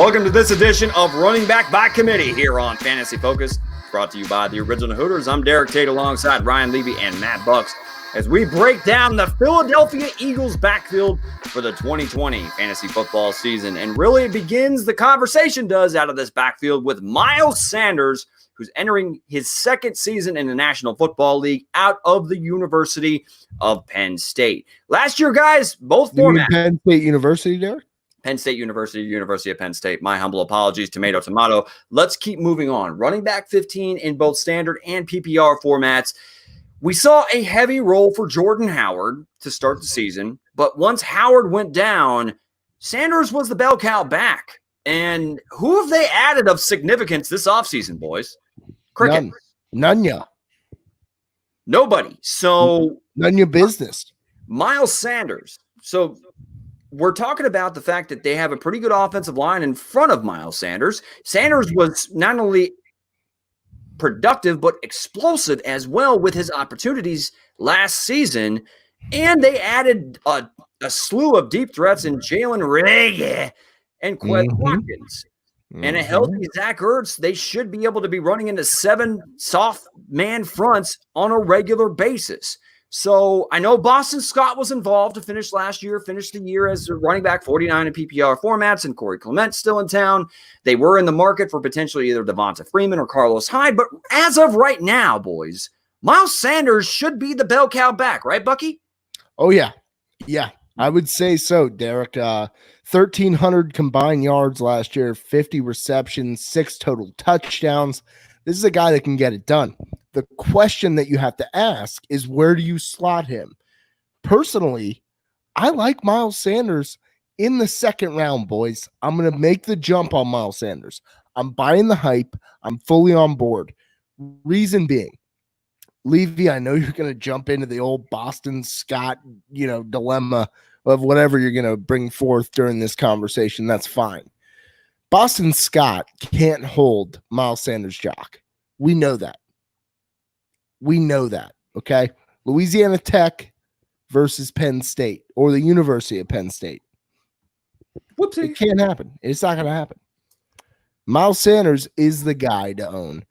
Welcome to this edition of Running Back by Committee here on Fantasy Focus, brought to you by the Original Hooters. I'm Derek Tate alongside Ryan Levy and Matt Bucks as we break down the Philadelphia Eagles backfield for the 2020 fantasy football season. And really it begins, the conversation does, out of this backfield with Miles Sanders, who's entering his second season in the National Football League out of the University of Penn State. Last year, guys, both formats. Penn State University, Derek? Penn State University, University of Penn State. My humble apologies, tomato, tomato. Let's keep moving on. Running back 15 in both standard and PPR formats. We saw a heavy role for Jordan Howard to start the season, but once Howard went down, Sanders was the bell cow back. And who have they added of significance this offseason, boys? Cricket. None ya. Nobody. So none your business. Miles Sanders. So we're talking about the fact that they have a pretty good offensive line in front of Miles Sanders. Sanders was not only productive, but explosive as well with his opportunities last season. And they added a slew of deep threats in Jalen Reagor and Quez Watkins. And a healthy Zach Ertz, they should be able to be running into 7 soft man fronts on a regular basis. So I know Boston Scott was involved to finish last year, finished the year as a running back 49 in PPR formats, and Corey Clement's still in town. They were in the market for potentially either Devonta Freeman or Carlos Hyde. But as of right now, boys, Miles Sanders should be the bell cow back, right, Bucky? Oh, yeah. Yeah, I would say so, Derek. 1,300 combined yards last year, 50 receptions, 6 total touchdowns. This is a guy that can get it done. The question that you have to ask is, where do you slot him? Personally, I like Miles Sanders in the second round, boys. I'm going to make the jump on Miles Sanders. I'm buying the hype. I'm fully on board. Reason being, Levy, I know you're going to jump into the old Boston Scott, dilemma of whatever you're going to bring forth during this conversation. That's fine. Boston Scott can't hold Miles Sanders' jock. We know that. Okay? Louisiana Tech versus Penn State or the University of Penn State. Whoopsie. It can't happen. It's not going to happen. Miles Sanders is the guy to own.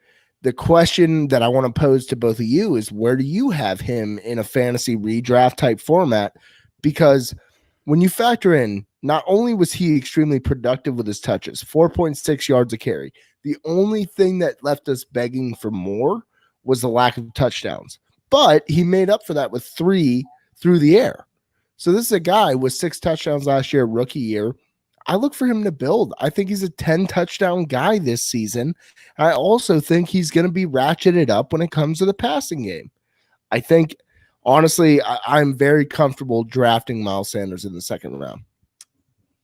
The question that I want to pose to both of you is, where do you have him in a fantasy redraft type format? Because when you factor in, not only was he extremely productive with his touches, 4.6 yards a carry, the only thing that left us begging for more was the lack of touchdowns. But he made up for that with 3 through the air. So this is a guy with 6 touchdowns last year, rookie year. I look for him to build. I think he's a 10-touchdown guy this season. I also think he's going to be ratcheted up when it comes to the passing game. I think, honestly, I'm very comfortable drafting Miles Sanders in the second round.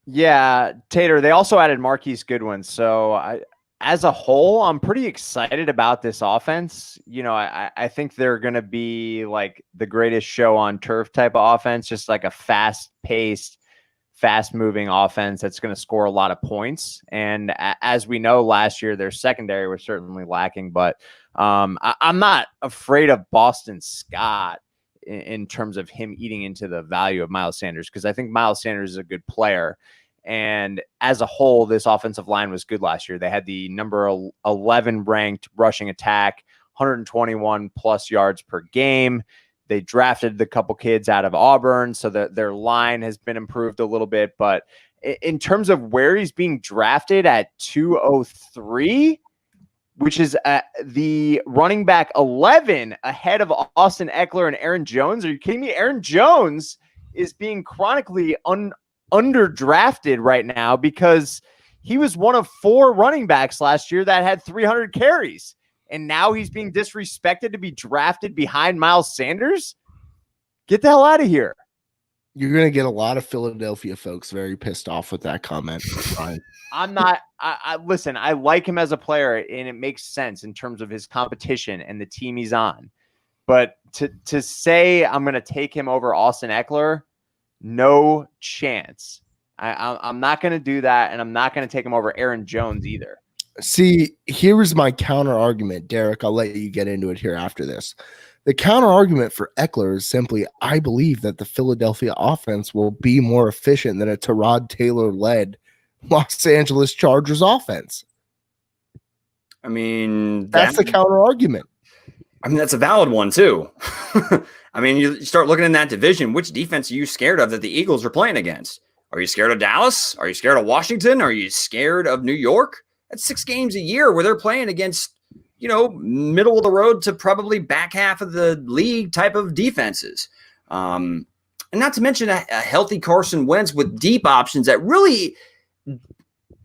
Yeah, Tater, they also added Marquise Goodwin. So as a whole, I'm pretty excited about this offense. I think they're going to be like the greatest show on turf type of offense, just like a fast-paced, fast-moving offense that's going to score a lot of points. And as we know, last year, their secondary was certainly lacking. But I'm not afraid of Boston Scott in terms of him eating into the value of Miles Sanders, because I think Miles Sanders is a good player. And as a whole, this offensive line was good last year. They had the number 11 ranked rushing attack, 121 plus yards per game. They drafted the couple kids out of Auburn, so that their line has been improved a little bit. But in terms of where he's being drafted at 203, which is the running back 11 ahead of Austin Eckler and Aaron Jones. Are you kidding me? Aaron Jones is being chronically underdrafted right now because he was one of 4 running backs last year that had 300 carries. And now he's being disrespected to be drafted behind Miles Sanders. Get the hell out of here. You're going to get a lot of Philadelphia folks very pissed off with that comment. Ryan. I'm not. Listen, I like him as a player, and it makes sense in terms of his competition and the team he's on. But to say I'm going to take him over Austin Eckler, no chance. I'm not going to do that, and I'm not going to take him over Aaron Jones either. See, here is my counter argument, Derek. I'll let you get into it here after this. The counter argument for Eckler is simply, I believe that the Philadelphia offense will be more efficient than a Tyrod Taylor-led Los Angeles Chargers offense. I mean, That's the counter argument. I mean, that's a valid one too. I mean, you start looking in that division, which defense are you scared of that the Eagles are playing against? Are you scared of Dallas? Are you scared of Washington? Are you scared of New York? That's 6 games a year where they're playing against, middle of the road to probably back half of the league type of defenses. And not to mention a healthy Carson Wentz with deep options that really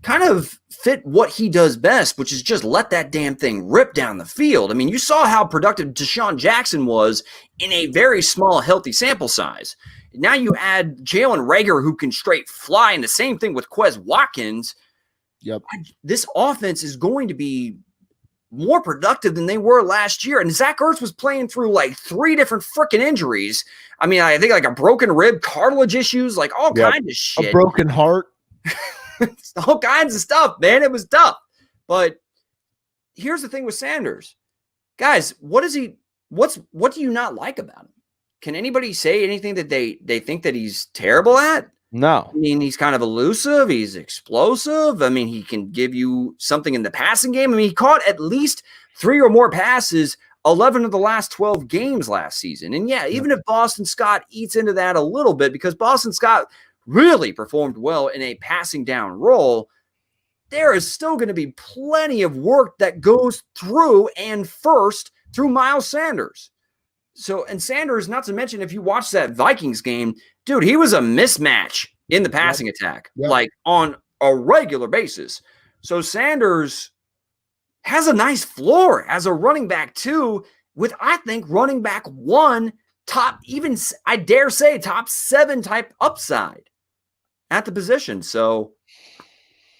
kind of fit what he does best, which is just let that damn thing rip down the field. I mean, you saw how productive Deshaun Jackson was in a very small, healthy sample size. Now you add Jalen Reagor, who can straight fly, and the same thing with Quez Watkins. Yep. This offense is going to be more productive than they were last year. And Zach Ertz was playing through like 3 different freaking injuries. I mean, I think like a broken rib, cartilage issues, like all kinds of shit. A broken heart. All kinds of stuff, man. It was tough. But here's the thing with Sanders. Guys, what do you not like about him? Can anybody say anything that they think that he's terrible at? No. I mean, he's kind of elusive. He's explosive. I mean, he can give you something in the passing game. I mean, he caught at least 3 or more passes 11 of the last 12 games last season. And yeah, even if Boston Scott eats into that a little bit, because Boston Scott really performed well in a passing down role, there is still going to be plenty of work that goes through Miles Sanders. So, and Sanders, not to mention, if you watch that Vikings game, dude, he was a mismatch in the passing attack, like on a regular basis. So Sanders has a nice floor as a running back too, with, I think, running back 1, top, even I dare say top 7 type upside at the position. So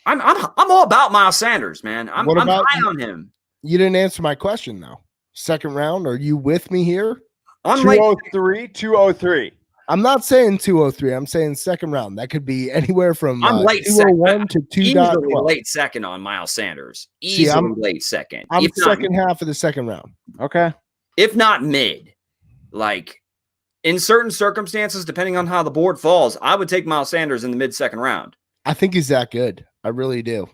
I'm all about Miles Sanders, man. I'm high on him. You didn't answer my question though. Second round, are you with me here? I'm 203. I'm not saying 203. I'm saying second round. That could be anywhere from I'm late 201 to 2.12. Late second on Miles Sanders. Easily late second. I'm second half of the second round. Okay. If not mid. Like, in certain circumstances, depending on how the board falls, I would take Miles Sanders in the mid-second round. I think he's that good. I really do.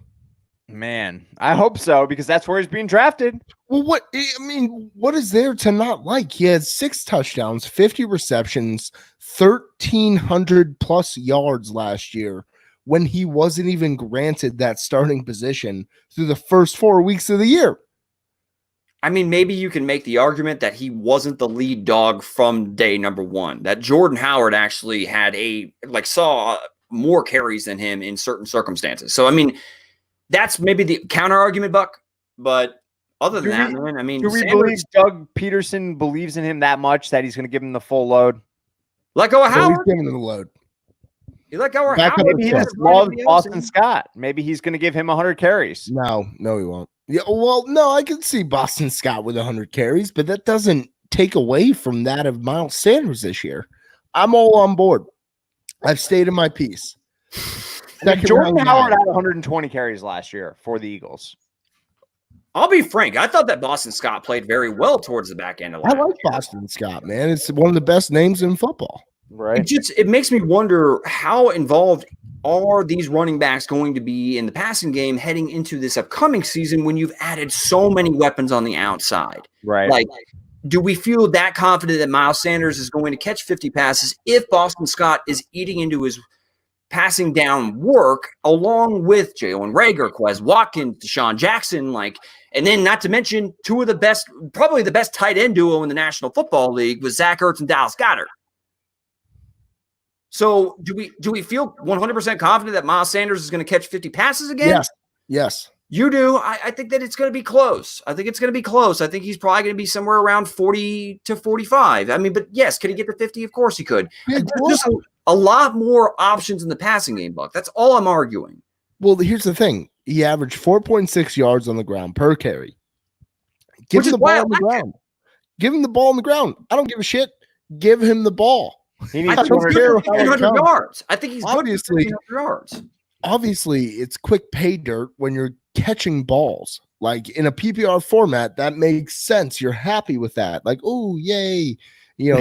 Man, I hope so, because that's where he's being drafted. Well, what is there to not like? He had 6 touchdowns, 50 receptions, 1,300 plus yards last year when he wasn't even granted that starting position through the first 4 weeks of the year. I mean, maybe you can make the argument that he wasn't the lead dog from day number 1, that Jordan Howard actually had saw more carries than him in certain circumstances. So, I mean, that's maybe the counter argument, Buck. But other than that, man, I mean, do we believe Doug Peterson believes in him that much that he's going to give him the full load? Let go of Howard. He's giving him the load. You let go of Howard. Maybe he just loves Boston Scott. Maybe he's going to give him 100 carries. No, he won't. Yeah, well, no, I can see Boston Scott with 100 carries, but that doesn't take away from that of Miles Sanders this year. I'm all on board. I've stayed in my piece. Jordan Howard had 120 carries last year for the Eagles. I'll be frank. I thought that Boston Scott played very well towards the back end of last year. I like Boston Scott, man. It's one of the best names in football. Right. It makes me wonder how involved are these running backs going to be in the passing game heading into this upcoming season when you've added so many weapons on the outside? Right. Like, do we feel that confident that Miles Sanders is going to catch 50 passes if Boston Scott is eating into his passing down work along with Jalen Reagor, Quez Watkins, Deshaun Jackson, and then not to mention 2 of the best, probably the best tight end duo in the National Football League with Zach Ertz and Dallas Goedert. So do we feel 100% confident that Miles Sanders is going to catch 50 passes again? Yes. You do. I think that it's going to be close. I think he's probably going to be somewhere around 40 to 45. I mean, but yes, could he get to 50? Of course he could. Yeah, There's just a lot more options in the passing game, Buck. That's all I'm arguing. Well, here's the thing. He averaged 4.6 yards on the ground per carry. Give him the ball on the ground. Give him the ball on the ground. I don't give a shit. Give him the ball. He needs 200 yards. I think he's obviously good for 300 yards. Obviously, it's quick pay dirt when you're catching balls. Like in a PPR format, that makes sense. You're happy with that. Like, oh, yay.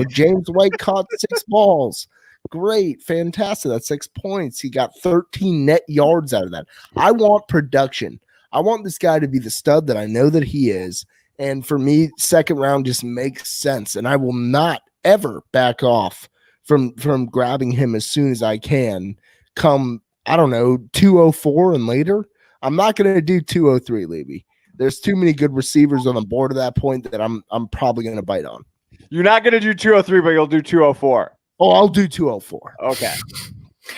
James White caught 6 balls. Great, fantastic. That's 6 points. He got 13 net yards out of that. I want production. I want this guy to be the stud that I know that he is. And for me, second round just makes sense. And I will not ever back off from grabbing him as soon as I can. Come, I don't know, 204 and later. I'm not going to do 203, Levy. There's too many good receivers on the board at that point that I'm probably going to bite on. You're not going to do 203, but you'll do 204. Oh, I'll do 204. Okay.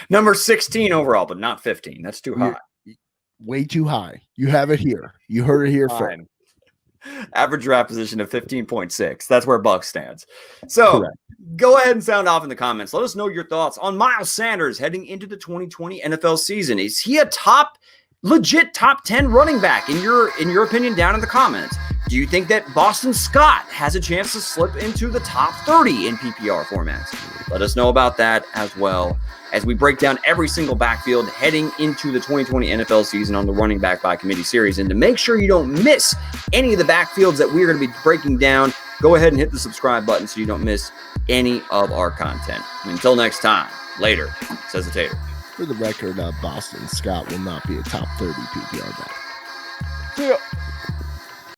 Number 16 overall, but not 15. That's too high. Way too high. You have it here. You heard it here first. Average draft position of 15.6. That's where Buck stands. So Correct. Go ahead and sound off in the comments. Let us know your thoughts on Miles Sanders heading into the 2020 NFL season. Is he a legit top 10 running back in your opinion down in the comments? Do you think that Boston Scott has a chance to slip into the top 30 in PPR formats? Let us know about that as well as we break down every single backfield heading into the 2020 NFL season on the Running Back by Committee series. And to make sure you don't miss any of the backfields that we're going to be breaking down, go ahead and hit the subscribe button so you don't miss any of our content. Until next time, later, says the Tater. For the record, Boston Scott will not be a top 30 PPR guy. See ya.